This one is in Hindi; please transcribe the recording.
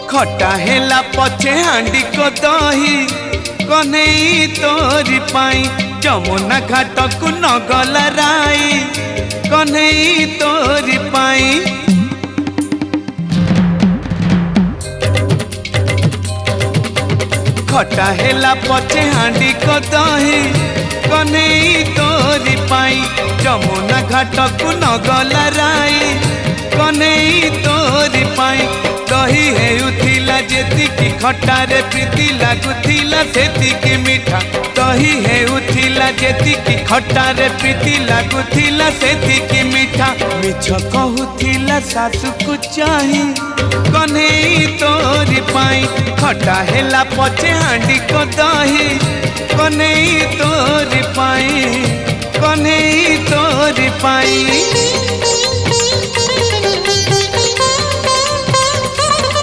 खटा हेला पछे हांडी को दही कन्हई तोरी पाई जमुना घाट को नगल राई कन्हई तोरी पाई। खटा हेला पछे हांडी को दही कन्हई तोरी पाई जमुना घाट को नगल राई कन्हई तोरी पाई। दही हेउथिला जेतिकी खटारे प्रीति लागुथिला सेतिकी मीठा दही हेउथिला जेतिकी खटारे प्रीति लागुथिला सेतिकी मीठा। मिछ कहूथिला सासु को चाही कन्हई तोरी पाई खटा हेला पछे हांडी को दही कन्हई तोरी पाई कन्हई तोरी पाई।